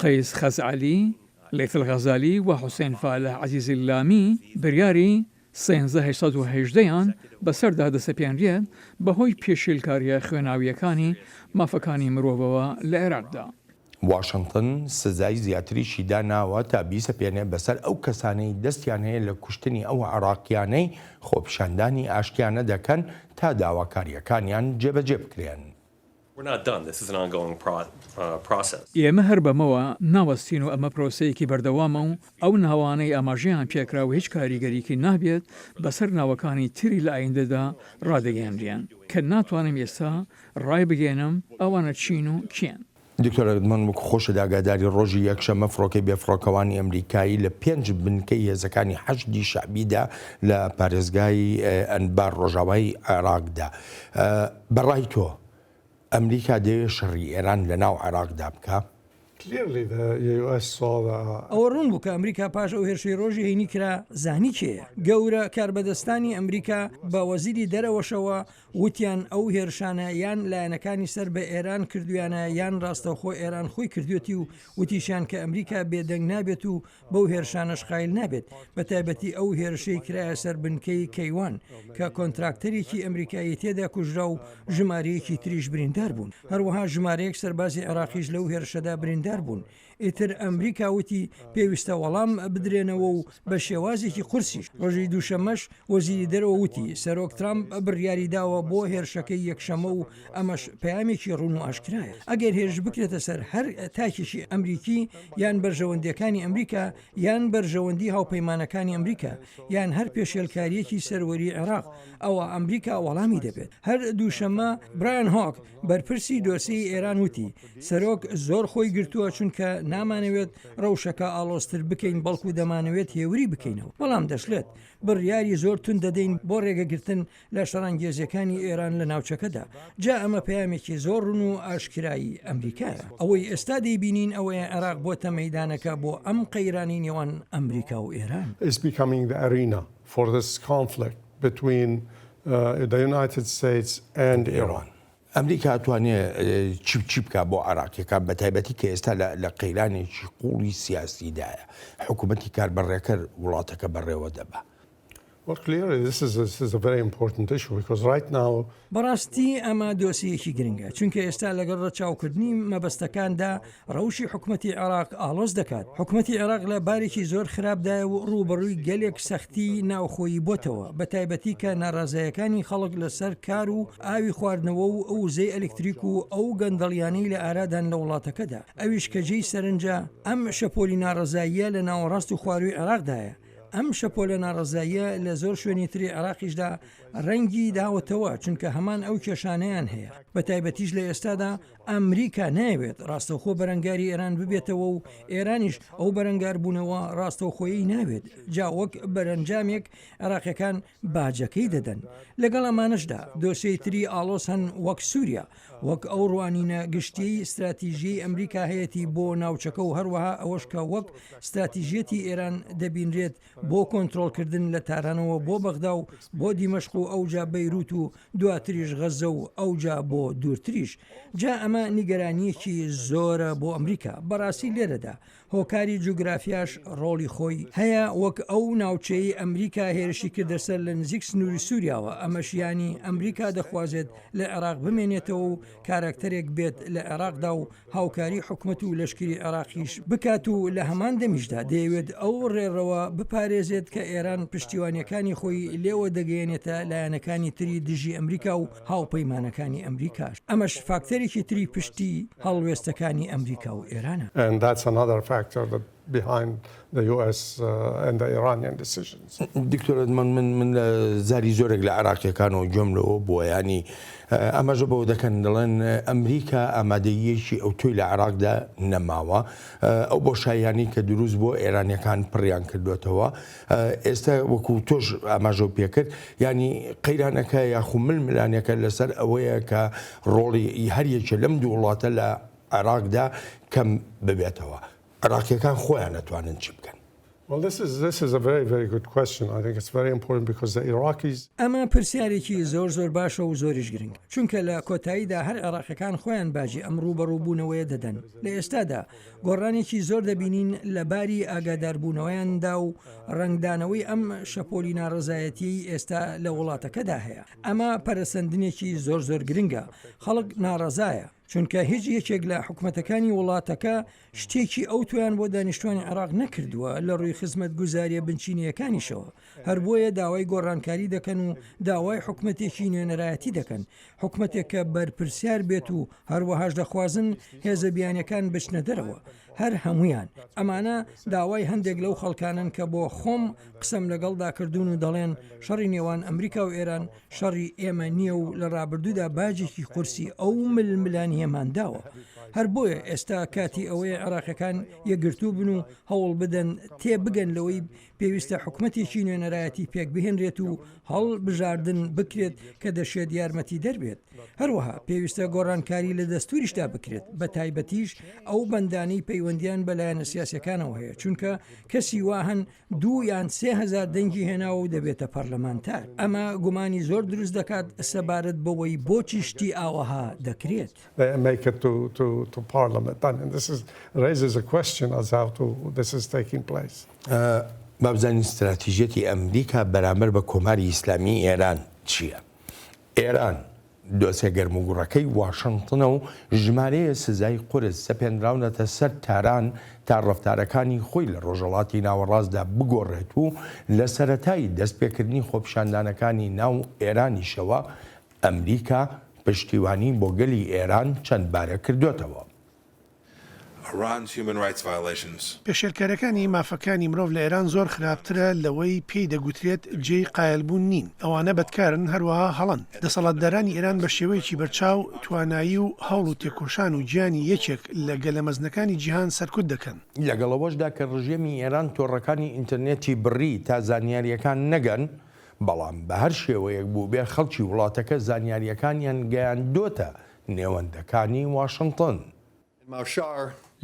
قەیس خەزعەلی، لەیثڵ غەزالی و حوسێن فالح عەزیزی لامی بریاری 13818یان بەسەردا دەسەپێنرێت بەهۆی پێشیلکاریە خوێناویەکانی مافەکانی مرۆڤەوە لە عێراقدا. واشنگتن سزای زیاتریشی داناوە تا بیسەپێنێ بەسەر ئەو کەسانەی دەستیان هەیە لە کوشتنی ئەو عێراقیانەی خۆپیشاندانی ئاشتیانە دەکەن تا داواکاریەکانیان جێبەجێ بکرێن. ئێمە هەر بەمەوە ناوەستین و ئەمە پرۆسەیەکی بەردەوامە و ئەو ناوانەی ئاماژەیان پێکراوە هیچ کاریگەریکی نابێت بەسەر ناوەکانی تری لە ئایندەدا ڕادەگەیاندرێن کە ناتوانم ئێستا ڕای بگێنم ئەوانە چین و کێن. دکتۆر من وەکو خۆشە داگاداری ڕۆژی یەکشەمە فڕۆکەی بێفڕۆکەوانی ئەمریکایی لە 5 بنکەی هێزەکانی حەشدی شعبیدا لە پارێزگای ئەنبار ڕۆژاوای عێراقدا. بەڕای تۆ ئەمریکا دەوێت شەڕی ئێران لە ناو عێراقدا بکە؟ ئەوە ڕوون بوو کە ئەمریکا پاش ئەو هێرشەی ڕۆژی هینی کرا زانی کێیە گەورە کاربەدەستانی ئەمریکا بە وەزیری دەرەوەشەوە وتیان ئەو هێرشانە یان لایەنەکانی سەر بە ئێران کردویانە یان ڕاستەوخۆ ئێران خۆی کردوێتی و وتیشان کە ئەمریکا بێدەنگ نابێت و بەو هێرشانەش قایل نابێت بە تایبەتی ئەو هێرشەی کرایە سەر بنکەی کەیوان کە کۆنتراکتەرێکی ئەمریکایی تێدا کوژرا و ژمارەیەکی تریش بریندار بوون هەروەها ژمارەیەک سەربازی عێراقیش لەو هێرشەدا بریندار بوون. ئیتر ئەمریکا وتی پێویستە وەڵام بدرێنەوە و بە شێوازێکی قورسیش. ڕۆژی دووشەمەش وەزیری دەرەوە وتی سەرۆک ترامپ بڕیاری داوە بۆ هێرشەکەی یەکشەمە و ئەمەش پەیامێکی ڕوون و ئاشکرایە. ئەگەر هێرش بکرێتە سەر هەر تاکێکی ئەمریکی یان بەرژەوەندیەکانی ئەمریکا یان بەرژەوەندی هاوپەیمانەکانی ئەمریکا یان هەر پێشێلکاریەکی سەروەری عێراق ئەوە ئەمریکا وەڵامی دەبێت. هەر دووشەمە برایان هۆک بەرپرسی دۆسی ئێران وتی سەرۆک زۆر خۆی گرتووە چونکە نامانەوێت ڕەوشەکە ئاڵۆستر بکەین بەڵکو دەمانەوێت هێوری بکەینەوە. بەڵام دەشلێت بڕیاری زۆر تون دەدەین بۆ ڕێگەگرتن لە شەڕانگێزیەکانی ئێران لە ناوچەکەدا. جا ئەمە پەیامێکی زۆر ڕون و ئاشکرایی ئەمریکایە. ئەوەی ئێستا دەیبینین ئەوەیە عێراق بۆتە مەیدانەکە بۆ ئەم قەیرانی نێوان ئەمریکا و ئێران. It's becoming the arena for this conflict between the United States and Iran. ئەمریکا توانێت چی بکە بۆ عێراقیەکان بە تایبەتی کە ئێستا لە قەیرانێکی قوڵی سیاسیدایە حکوومەتی کاربەڕێکەر وڵاتەکە بەڕێوە دەبە. Well, clearly, this is a very important issue because right now بەڕاستی ئەمە دۆسیەکی گرنگە چونکە ئێستا لەگەڵ ڕەچاوکردنی مەبەستەکاندا ڕەوشی حکوومەتی عێراق ئاڵۆز دەکات. حکوومەتی عێراق لە بارێکی زۆر خراپدایە و ڕوبەڕووی گەلێک سەختی ناوخۆیی بۆتەوە بە تایبەتی کە ناڕازایەکانی خەڵک لەسەر کار و ئاوی خواردنەوە و ئەو وزەی ئەلکتریک و ئەو گەندەڵیانەی لە ئارادان لە وڵاتەکەدا ئەویش کە جێی سەرنجە ئەم شەپۆلی ناڕزاییە لە ناوەڕاست و خواروی عێراقدایە. ئەم شەپۆلە ناڕزاییە لە زۆر شوێنی تری عێراقیشدا ڕەنگی داوەتەوە چونکە هەمان ئەو کێشانەیان هەیە. بە تایبەتیش لە ئێستادا ئەمریکا ناوێت ڕاستەوخۆ بەرەنگاری ئێران ببێتەوە و ئێرانیش ئەو بەرەنگار بوونەوە ڕاستەوخۆیی ناوێت. جا وەک بەرەنجامێک عێراقیەکان باجەکەی دەدەن. لەگەڵ ئەمانشدا دۆسەی تری ئاڵۆز هەن وەک سووریا وەک ئەو ڕوانینە گشتی استراتیژیی ئەمریکا هەیەی بۆ ناوچەکە و هەروەها ئەوەشکە وەک استراتیژیەتی ئێران دەبینرێت بۆ کۆنتترۆلکردن لە تارانەوە بۆ بەغدا و بۆ دیمەشق و ئەوجا بەیروت و دواتریش غەزە و ئەوجا بۆ دوورتریش. جا ئەمە نیگەرانیەکی زۆرە بۆ ئەمریکا. بەڕاستی لێرەدا هۆکاری جوگرافیاش ڕۆڵی خۆی هەیە وەک ئەو ناوچەی ئەمریکا هێرشی کردە سەر لە نزیک سنووری سووریاوە ئەمەشیانی ئەمریکا دەخوازێت لە عێراق بمێنێتەوە و کارکتەرێک بێت لە عێراقدا و هاوکاری حکومت و لەشکری عێراقیش بکات و لە هەمان دەمیشدا دەیەوێت ئەو ڕێڕەوە بپارێزێت کە ئێران پشتیوانیەکانی خۆی لێوە دەگەێنێتە لایەنەکانی تری دژی ئەمریکا و هاوپەیمانەکانی ئەمریکاش ئەمەش فاکتەرێکی تری پشتی هەڵوێستەکانی ئەمریکا و ئێرانە. And that's another factor that behind the US and the Iranian decisions. دکتۆر من زاری زۆرێک لە عێراقیەکانەوە جۆملەوە بووە ینی ئەمەژە بەوە دەکەن دەڵێن ئەمریکا ئامادەیەکی ئەو تۆی لە عێراقدا نەماوە ئەو بۆ شایانی کە دروست بۆ ئێرانیەکان پڕیان کردوێتەوە ئێستا وەکو تۆش ئاماژە پێکرد ینی قەیرانەکە یاخو ململانەکە لەسەر ئەوەیە کە ڕۆڵی هەریەکە لەم دوو وڵاتە لە عێراقدا کەم ببێتەوە عێراقیەکان خۆیان نەتوانن چی بکەن. Well, this is a very, very good question. I think it's very important because the Iraqis. ئەمە پرسیارێکی زۆر باشە و زۆریش گرنگ چونکە لە کۆتاییدا هەر عێراقیەکان خۆیان باجی ئەم ڕوبەڕووبوونەوەیە دەدەن لە ئێستادا گۆڕانێکی زۆر دەبینین لە باری ئاگاداربوونەوەیاندا و ڕنگدانەوەی ئەم شەپۆلی ناڕزایەتی ئێستا لە وڵاتەکەدا هەیە ئەمە پەرسەندنێکی زۆر گرنگە خەڵک ناڕەزایە چونکە هیچ یەکێک لە حکوومەتەکانی وڵاتەکە شتێکی ئەو تویان بۆ دانیشتوانی عێراق نەکردووە لە ڕووی خزمەت گوزاریە بنچینیەکانیشەوە هەر بۆیە داوای گۆڕانکاری دەکەن و داوای حکوومەتێکی نوێنەرایەتی دەکەن حکوومەتێک کە بەرپرسیار بێت و هەروەهاش دەخوازن هێزە بیانەکان بچنە دەرەوە هەر هەمویان ئەمانە داوای هەندێک لەو خەڵکانن کە بۆ خۆم قسەم لەگەڵدا کردوون و دەڵێن شەڕی نێوان ئەمریکا و ئێران شەڕی ئێمە نییە و لە ڕابردوودا باجێکی قورسی ئەو ململانی هێمانداوە هەر بۆیە ئێستا کاتی ئەوەیە عێراقیەکان یەکگرتوو بن و هەوڵ بدەن تێبگەن لەوەی پێویستە حکوومەتێکی نوێنەرایەتی پێک بهێنرێت و هەڵ بژاردن بکرێت کە دەشێت یارمەتی دەربێت هەروەها پێویستە گۆڕانکاری لە دەستوریشدا بکرێت بە تایبەتیش ئەو بەندانەی پەیوەندیان بەلایەنە سیاسەکانەوە هەیە چونکە کەسی واهن 2 یان 3,000 دەنگی هێناوە و دەبێتە پەرلەمانتار ئەمە گومانی زۆر دروست دەکات سەبارەت بەوەی بۆچی شتی ئاوەها دەکرێت. To Parliament, and this raises a question as how this is taking place. بابزانین استراتیژیەتی ئەمریکا بەرامبەر بە کۆماری ئیسلامی ئێران چییە؟ ئێران دۆسێ گەرموگوڕەکەی واشنگتنە و ژمارەیە سزای قورس سەپێنراونەتە سەر تاران تا ڕەفتارەکانی خۆی لە ڕۆژهەڵاتی ناوەڕاستدا بگۆڕێت و لە سەرەتایی دەستپێکردنی خۆپیشاندانەکانی ناو ئێرانیشەوە ئەمریکا پشتیوانی بۆ گەلی ئێران چەند بارە کردوێتەوە. پێشێرکارەکانی مافەکانی مرۆڤ لە ئێران زۆر خراپترە لەوەی پێی دەگوترێت جێی قایلبوون نین ئەوانە بەدکارن هەروەها هەڵەن دەسەڵاتدارانی ئێران بە شێوەیەکی بەرچاو توانایی و هەوڵ و تێکۆشان و گیانی یەکێک لە گەلەمەزنەکانی جیهان سەرکوت دەکەن لەگەڵەوەشدا کە ڕژێمی ئێران تۆڕەکانی ئینتەرنێتی بڕی تا زانیاریەکان نەگەن بەڵام بە هەر شێوەیەک بوو بێ خەڵکی وڵاتەکە زانیاریەکانیان گەیاندۆتە نێوەندەکانی واشنگتن.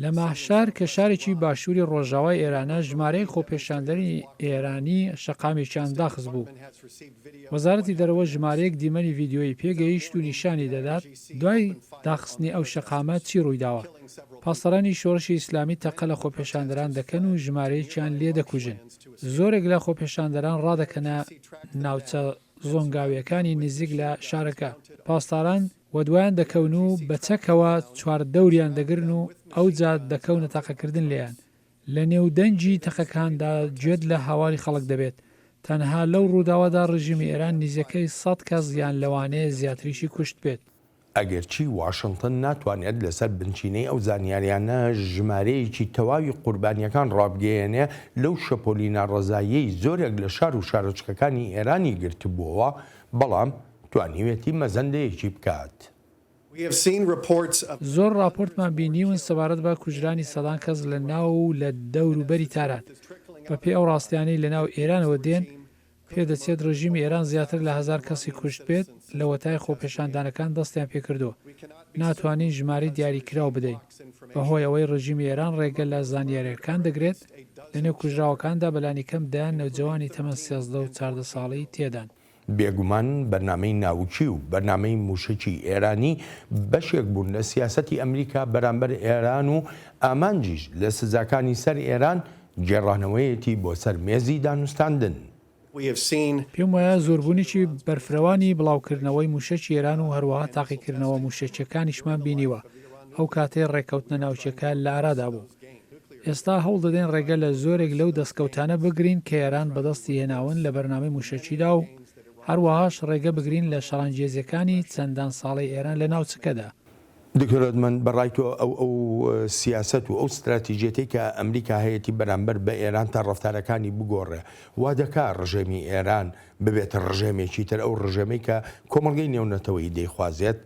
لە ماهشار کە شارێکی باشووری ڕۆژاوای ئێرانە ژمارەی خۆپێشاندنی ئێرانی شەقامێکیان داخست بوو. وەزارەتی دەرەوە ژمارەیەک دیمەنی ڤیددیۆی پێگەیشت و نیشانی دەدات دوای داخستنی ئەو شەقامە چی ڕوویداوە. پاسەرانی شۆڕشی ئیسلامی تەقە لە خۆپێشاندەران دەکەن و ژمارەیەکیان لێ دەکوژن. زۆرێک لە خۆپێشاندەران ڕادەکەنە ناوچە زۆنگاویەکانی نزیک لە شارەکە. پاسداران وەدوایان دەکەون و بە چەکەوە چواردەوریان دەگرن و ئەو جات دەکەونە تاقەکردن لێیان. لە نێودەنجی تەقەکاندا گوێت لە هاواری خەڵک دەبێت. تەنها لەو ڕووداوەدا ڕژیمی ئێران نزیەکەی 100 کەس یان لەوانەیە زیاتریشی کوشت بێت. ئەگەرچی واشنگتن ناتوانێت لەسەر بنچینەی ئەو زانیاریانە ژمارەیەکی تەواوی قوربانیەکان ڕابگەیەنێ لەو شەپۆلی ناڕەزاییەی زۆرێک لە شار و شارۆچکەکانی ئێرانی گرتبووەوە بەڵام توانیوێتی مەزەندەیەکی بکات. زۆر راپۆرتمان بینیون سەبارەت بە کوژرانی سەدان کەس لە ناو و لە دەوروبەری تاران. بەپێی ئەو ڕاستیانەی لە ناو ئێرانەوە دێن پێدەچێت ڕژیمی ئێران زیاتر لە 1000 کەسی کوشت بێت لە وەتای خۆپێشاندانەکان دەستیان پێکردووە. ناتوانین ژماری دیاریکراو بدەین. بەهۆی ئەوەی ڕژیمی ئێران ڕێگە لە زانیاریەکان دەگرێت لەنێو کوژراوەکاندا بەلانی کەم دایان نەوجەوانی تەمەن 13 و 14 ساڵی تێدان. بێگومان بەرنامەی ناوچی و بەرنامەی موشکی ئێرانی بەشێک بوون لە سیاسەتی ئەمریکا بەرامبەر ئێران و ئامانجیش لە سزاکانی سەر ئێران گێڕانەوەیەتی بۆ سەر مێزی دانوستاندن. پێم وایە زۆربوونیی بەرفرەوانی بڵاوکردنەوەی موشەکی ئێران و هەروەها تاقیکردنەوە موشەکیەکانیشمان بینیوە. ئەو کاتێ ڕێککەوتنە ناوچەکە لە ئارادا بوو. ئێستا هەوڵ دەدەین ڕێگە لە زۆرێک لەو دەستکەوتانە بگرین کە ئێران بەدەستی هێناون لە بەرنامەی موشەکیدا و هەروەهاش ڕێگە بگرین لە شەڕانگێزیەکانی چەندان ساڵی ئێران لە ناوچەکەدا. دکتۆر من بەڕای تۆ ئەو سیاست و ئەو استراتیژێتی کە ئەمریکا هەیەی بەرامبەر بە ئێران تا ڕفتارەکانی بگۆڕێ وا دەکا ڕژێمی ئێران ببێتە ڕژێمێکی تر ئەو ڕژێمی کە کۆمەڵگەی نێونەتەوەی دەیخوازێت.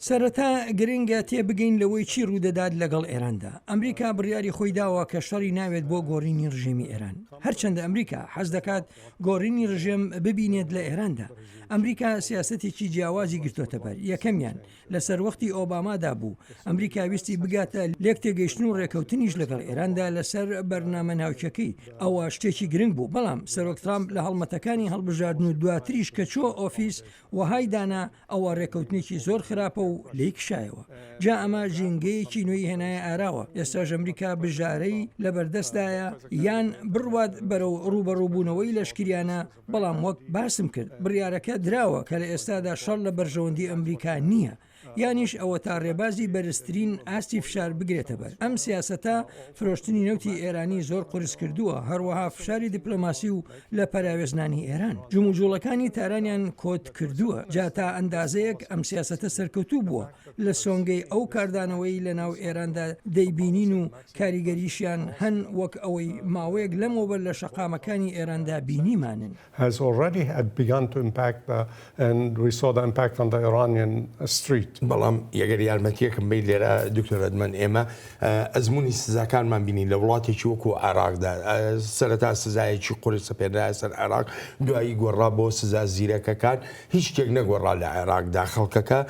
سەرەتا گرنگە تێبگەین لەوەی چی ڕوودەدات لەگەڵ ئێراندا. ئەمریکا بڕیاری خۆی داوە کە شەڕی ناوێت بۆ گۆڕینی ڕژێمی ئێران. هەرچەندە ئەمریکا حەز دەکات گۆڕینی ڕژێم ببینێت لە ئێراندا. ئەمریکا سیاسەتێکی جیاوازی گرتوتە بەر. یەکەمیان لەسەر وەختی ئۆبامادا بوو. ئەمریکا ویستی بگاتە لێک تێگەیشتن و ڕێکەوتنیش لەگەڵ ئێراندا لەسەر بەرنامە ناوچەکەی. ئەوە شتێکی گرنگ بوو. بەڵام سەرۆک ترامپ لە هەڵمەتەکانی هەڵبژاردن و دواتریش کە چۆ ئۆفیس وهای دانا ئەوە ڕێکەوتنێکی زۆر خراپە و لی کشایەوە. جا ئەمە ژینگەیەکی نوێی هێنایە ئاراوە. ئێستاژ ئەمریکا بژارەی لە بەردەستدایە یان بڕوات بەرەو ڕوبەڕووبوونەوەی لەشکریانە. بەڵام وەک باسم کرد بڕیارەکە دراوە کە لە ئێستادا شەڕ لە بەرژەوەندی ئەمریکا نییە. یانیش ئەوە تا ڕێبازی بەرزترین ئاستی فشار بگرێتە بەر. ئەم سیاسەتە فرۆشتنی نەوتی ئێرانی زۆر قرس کردووە. هەروەها فشاری دیپلۆماسی و لە پەراوێزنانی ئێران. جموجوڵەکانی تارانیان کۆت کردووە. جا تا ئەندازەیەک ئەم سیاسەتە سەرکەوتوو بووە لە سۆنگەی ئەو کاردانەوەی لە ناو ئێراندا دەیبینین و کاریگەریشیان هەن وەک ئەوەی ماوەیەک لەمەوبەر لە شەقامەکانی ئێراندا بینیمانن. has already had begun to impact and we saw the impact on the Iranian street. بەڵام یەگەر یارمەتیەکم بی لێرە دکتۆر ئەدمەن ئێمە ئەزمموی سزاکانمان بینین لە وڵاتێکی وەکو عراقدا سەرەتا سزایەکی قوری سەپێدرای سەر عراق دوایی گۆڕا بۆ سزا زیرەکەکان هیچ شتێک نەگۆڕا لە عێراقدا خەڵکەکە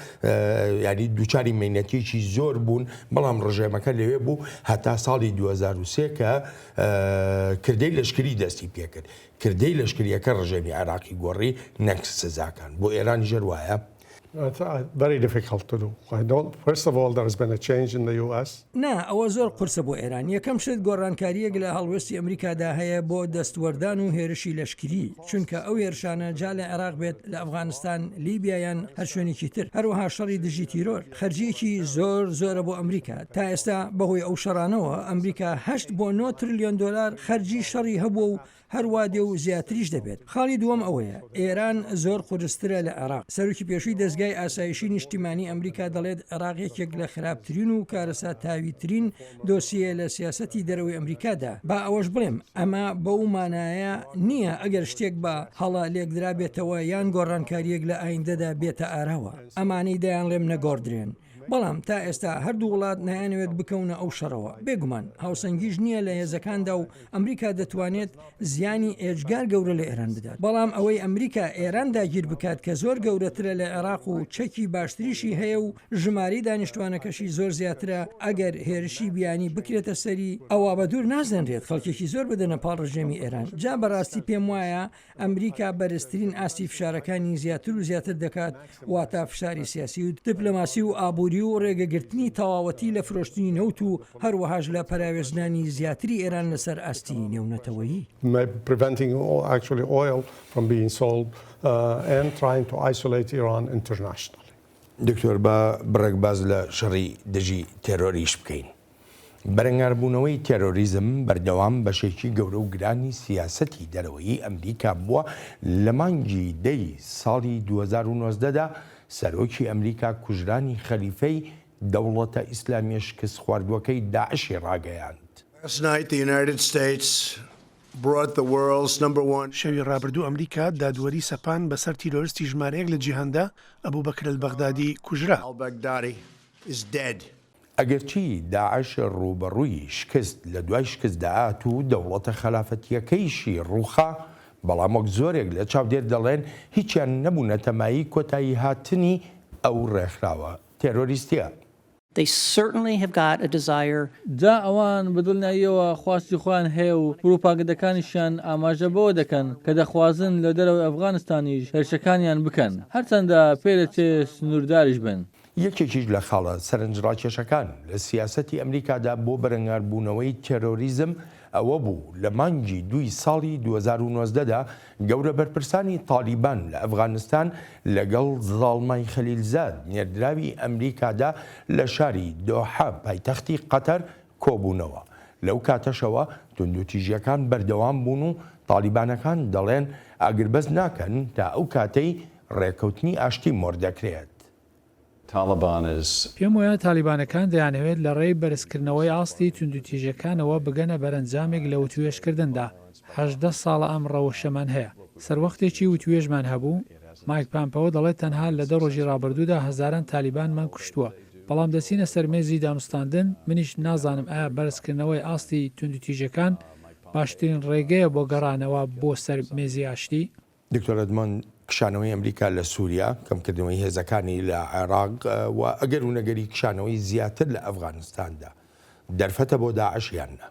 یعنی دووچاری مینەتێکی زۆر بوون بەڵام ڕژێمەکە لەوێ بوو هەتا ساڵی 2023 کە کردەی لەشکری دەستی پێکرد کردەی لەشکریەکە ڕژێمی عراقی گۆڕی نەک سزاکان بۆ ئێرانی ژەروایە. It's very difficult to do. First of all, there has been a change in the US. نا ئەوە زۆر قورسە بۆ ئێران. یەکەم شت گۆڕانکاریەک لە هەڵوێستی ئەمریکادا هەیە بۆ دەستوەردان و هێرشی لەشکری چونکە ئەو هێرشانە جا لە عێراق بێت لە ئەفغانستان لیبیایان هەر شوێنێکی تر. هەروەها شەڕی دژی تیرۆر خەرجیەکی زۆرە بۆ ئەمریکا. تا ئێستا بەهۆی ئەو شەڕانەوە ئەمریکا 8 بۆ 9 تریلیۆن دلار خەرجی شەڕی هەبوو و هەروادێ و زیاتریش دەبێت. خاڵی دووەم ئەوەیە ئێران زۆر قورسترە لە عێراق. سەرۆکی پێشووی دەستگای ئاسایشی نیشتیمانی ئەمریکا دەڵێت عێراق یەکێک لە خراپترین و کارەسات تاویترین دۆسیە لە سیاسەتی دەرەوەی ئەمریکادا. با ئەوەش بڵێم ئەمە بەو مانایە نییە ئەگەر شتێک بە هەڵا لێکدرا بێتەوە یان گۆڕانکاریەک لە ئایندەدا بێتە ئاراوە. ئەمانەی دەیان لێم نەگۆڕدرێن. بەڵام تا ئێستا هەردوو وڵات نایانوێت بکەونە ئەو شەڕەوە. بێگومان هاوسەنگیش نییە لە هێزەکاندا و ئەمریکا دەتوانێت زیانی ئێجگار گەورە لە ئێران بدات. بەڵام ئەوەی ئەمریکا ئێران داگیر بکات کە زۆر گەورەترە لە عێراق و چەکی باشتریشی هەیە و ژماری دانیشتوانەکەشی زۆر زیاترە ئەگەر هێرشی بیانی بکرێتە سەری ئەوە بە دوور نازانرێت خەڵکێکی زۆر بدەنە پاڵ ڕژێمی ئێران. جا بەڕاستی پێم وایە ئەمریکا بەرزترین ئاستی فشارەکانی زیاتر و زیاتر دەکات واتە فشاری سیاسی و دیپلۆماسی و ئابووری و ڕێگەگرتنی تەواوەتی لە فرۆشتنی نەوت و هەروەهاش لە پەراوێژنانی زیاتری ئێران لەسەر ئاستی نێونەتەوەیی. Preventing actually oil from being sold and trying to isolate Iran internationally. دکتۆر بە بڕێکباز لە شەڕی دژی تێرۆریش بکەین. بەرەنگاربوونەوەی تێرۆریزم بەردەوام بەشێکی گەورە و گرانی سیاسەتی دەرەوەی ئەمریکا بووە لە مانگی دەی ساڵی 2019دا سەرۆکی ئەمریکا کوژرانی خەلیفەی دەوڵەتە ئیسلامیە شکست خواردووەکەی داعشی ڕاگەیاند. شەوی ڕابردوو ئەمریکا دادوەری سەپان بەسەر تیرۆریستی ژمارەیەک لە جیهاندا ئەبوو بەکر البەغدادی کوژرا. ئەگەرچی داعش ڕوبەڕووی شکست لە دوای شکست داهات و دەوڵەتە خەلافەتیەکەیشی ڕووخا بەڵام وەک زۆرێک لە چاودێر دەڵێن هیچیان نەبوونە تەمایی کۆتایی هاتنی ئەو ڕێکخراوە تێرۆریستیە. They certainly have got a desire. جا ئەوان بەدڵنیاییەوە خواستی خۆیان هەیە و پروپاگەندەکانیشیان ئاماژە بەوە دەکەن کە دەخوازن لە دەرەوەی ئەفغانستانیش هێرشەکانیان بکەن هەرچەندە پێدەچێ سنوورداریش بن. یەکێکیش لە خاڵە سەرنجڕاکێشەکان لە سیاسەتی ئەمریکادا بۆ بەرەنگاربوونەوەی تێرۆریزم ئەوە بوو لە مانگی 2 ساڵی 2019دا گەورە بەرپرسانی تالیبان لە ئەفغانستان لەگەڵ زاڵمای خەلیلزاد نێردراوی ئەمریکادا لە شاری دۆحا پایتەختی قەتەر کۆبوونەوە. لەو کاتەشەوە توندوتیژیەکان بەردەوام بوون و تالیبانەکان دەڵێن ئاگربەز ناکەن تا ئەو کاتەی ڕێکەوتنی ئاشتی مۆردەکرێت. پێم وایە تالیبانەکان دەیانەوێت لە ڕێی بەرزکردنەوەی ئاستی توندوتیژەکانەوە بگەنە بەرەنجامێک لە وتوێشکردندا. 18 ساڵە ئەم ڕەوشەمان هەیە. سەروەختێکی وتوێژمان هەبوو، مایک پامپەوە دەڵێت تەنها لە 10 ڕۆژی ڕابردوودا هەزاران تالیبانمان کوشتووە. بەڵام دەچینە سەرمێزی دانوستاندن منیش نازانم ئایا بەرزکردنەوەی ئاستی توندوتیژەکان باشترین ڕێگەیە بۆ گەڕانەوە بۆ سەرمێزی ئاشتی. دکتۆر ئەدمان کشانەوەی ئەمریکا لە سووریا کەمکردنەوەی هێزەکانی لە عێراق و ئەگەر و نەگەری کشانەوەی زیاتر لە ئەفغانستاندا دەرفەتە بۆ داعش یاننا.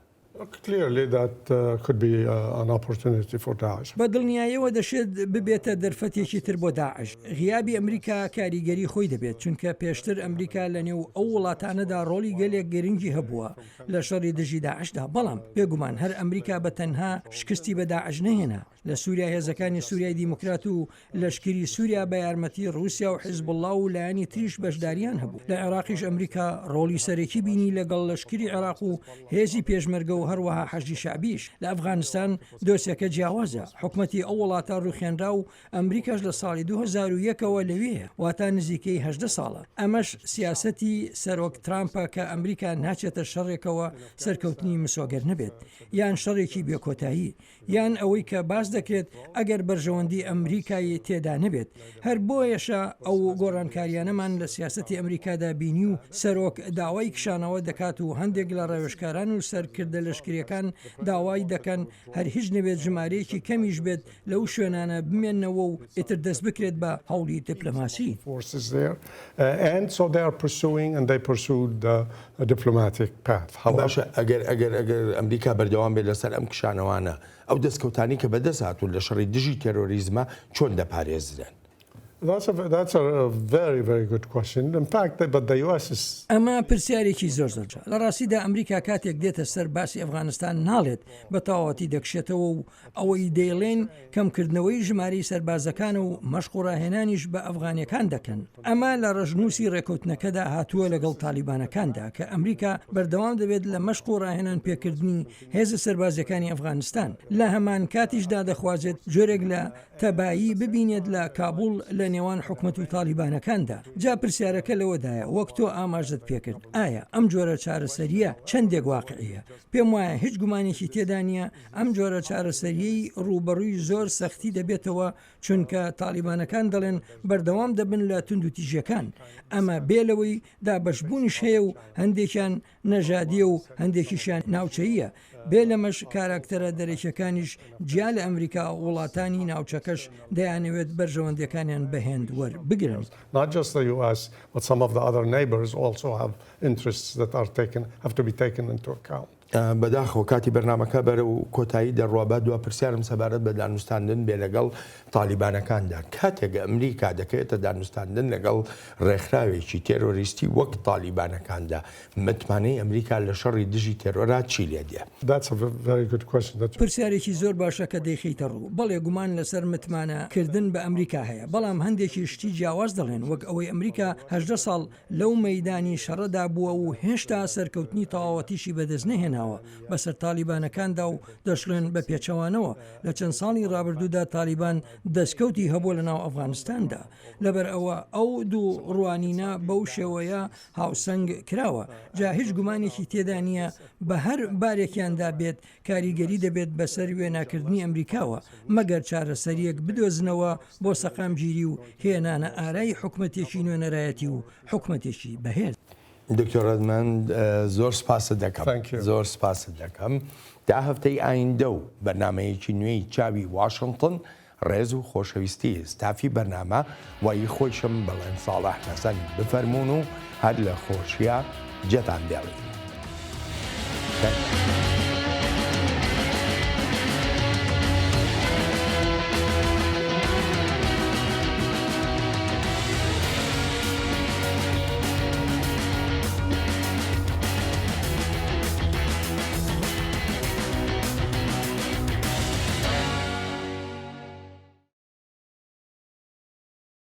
Clearly, that could be an opportunity for Daesh. بە دڵنیاییەوە دەشێت ببێتە دەرفەتێکی تر بۆ داعش. غیابی ئەمریکا کاریگەری خۆی دەبێت چونکە پێشتر ئەمریکا لە نێو ئەو وڵاتانەدا ڕۆڵی گەلێک گرنگی هەبووە لە شەڕی دژی داعشدا بەڵام بێگومان هەر ئەمریکا بە تەنها شکستی بە داعش نەهێنا. لە سووریا هێزەکانی سووریای دیموکرات و لەشکری سووریا بە یارمەتی رووسیا و حیزب الله و لایەنی تریش بەشداریان هەبوو. لە عێراقیش ئەمریکا ڕۆڵی سەرەکی بینی لەگەڵ لەشکری عێراق و هێزی پێشمەرگە و هەروەها حەشی شعبیش. لە ئەفغانستان دۆسیەکە جیاوازە. حکومەتی ئەو وڵاتە ڕوخێنرا و ئەمریکاش لە ساڵی 2001ەوە لەوێیە واتە نزیکەی 18 ساڵە. ئەمەش سیاسەتی سەرۆک ترامپە کە ئەمریکا ناچێتە شەڕێکەوە سەرکەوتنی مسۆگەر نەبێت یان شەڕێکی بێکۆتایی یان ئەوەی کە باز دەکرێت ئەگەر بەرژەوەندی ئەمریکایی تێدا نەبێت. هەر بۆیەشە ئەو گۆڕانکاریانەمان لە سیاسەتی ئەمریکادا بینی و سەرۆک داوای کشانەوە دەکات و هەندێک لە ڕێوشکاران و سەرکردە لەشکریەکان داوای دەکەن هەر هیچ نەبێت ژمارەیەکی کەمیش بێت لەو شوێنانە بمێنەوە و ئیتر دەست بکرێت بە هەوڵی دیپلۆماسی. And so they are pursuing and they pursued the diplomatic path. باشە ئەگەر ئەمریکا بەردەوام بێت لەسەر ئەم کشانەوانە ئەو دەستکەوتانی کە بەدەست هاتوون لە شەڕی دژی تێرۆریزمە چۆن دەپارێزرێن؟ That's a very, very good question. In fact, but the US is... ئەمە پرسیارێکی زۆر زۆرجە. لە ڕاستیدا ئەمریکا کاتێک دێتە سەر باسی ئەفغانستان ناڵێت بە تەواوەتی دەکشێتەوە و ئەوەی دەیڵێن کەمکردنەوەی ژماری سەربازەکان و مەشق و ڕاهێنانیش بە ئەفغانیەکان دەکەن. ئەمە لە ڕژنووسی ڕێکوتنەکەدا هاتووە لەگەڵ تالیبانەکاندا کە ئەمریکا بەردەوام دەبێت لە مەشق و ڕاهێنان پێکردنی هێزە سەربازەکانی ئەفغانستان. لە هەمان کاتیشدا دەخوازێت جۆرێک لە تەبایی ببینێت لە کابوڵ لە نێوان حکومەت و تالیبانەکاندا. جا پرسیارەکە لەوەدایە وەک تۆ ئاماژت پێکرد ئایا ئەم جۆرە چارەسەریە چەندێک واقعیە؟ پێم وایە هیچ گومانێکی تێدا نییە ئەم جۆرە چارەسەریەی ڕوبەڕووی زۆر سەختی دەبێتەوە چونکە تالیبانەکان دەڵێن بەردەوام دەبن لە توندوتیژەکان. ئەمە بێلەوەی دابەشبوونیش هەیە و هەندێکیان نەژادیە و هەندێکیشیان ناوچەیە. بێ لەمەش کاراکتەرە دەرەکیەکانیش جیا لە ئەمریکا وڵاتانی ناوچەکەش دەیانەوێت بەرژەوەندەکانیان بەهێند وەربگرن. Not just the US, but some of the other neighbors also have interests that have to be taken into account. بەداخەوە کاتی بەرنامەکە بەرە و کۆتایی دەڕوابات دووە پرسیارم سەبارەت بە دانوستاندن بێ لەگەڵ تالیبانەکاندا کاتێک ئەمریکا دەکەوێتە دانوستاندن لەگەڵ ڕێکخراوێکی تێرۆریستی وەک تالیبانەکاندا متمانەی ئەمریکا لە شەڕی دژی تێرۆرا چی لێ دێ؟ پرسیارێکی زۆر باشە کە دەیخیتە ڕوو. بەڵێ گومان لەسەر متمانەکردن بە ئەمریکا هەیە بەڵام هەندێکی شتی جیاواز دەڵێن وەک ئەوەی ئەمریکا 18 ساڵ لەو مەیدانی شەڕەدا بووە و هێشتا سەرکەوتنی تەواوەتیشی بەدەست نەهێنا بەسەر تالیبانەکاندا و دەشڵێن بە پێچەوانەوە لە چەند ساڵی ڕابردوودا تالیبان دەستکەوتی هەبوو لە ناو ئەفغانستاندا. لەبەر ئەوە ئەو دوو ڕوانینە بەو شێوەیە هاوسەنگ کراوە. جا هیچ گومانێکی تێدا نییە بە هەر بارێکیاندا بێت کاریگەری دەبێت بەسەر وێناکردنی ئەمریکاوە مەگەر چارەسەریەک بدۆزنەوە بۆ سەقامگیری و هێنانە ئارای حکومەتێکی نوێنەرایەتی و حکومەتێکی بەهێز. دکتۆر ئەدمان زۆر سپاست دەکەم زۆر سپاست دەکەم تا هەفتەی ئایندە و بەرنامەیەکی نوێی چاوی واشنگتن ڕێز و خۆشەویستی ستافی بەرنامە وای خۆشم بەڵێن ساڵح حەسەن بفەرمونون و هەر لە خۆشیە جێتان دێڵین.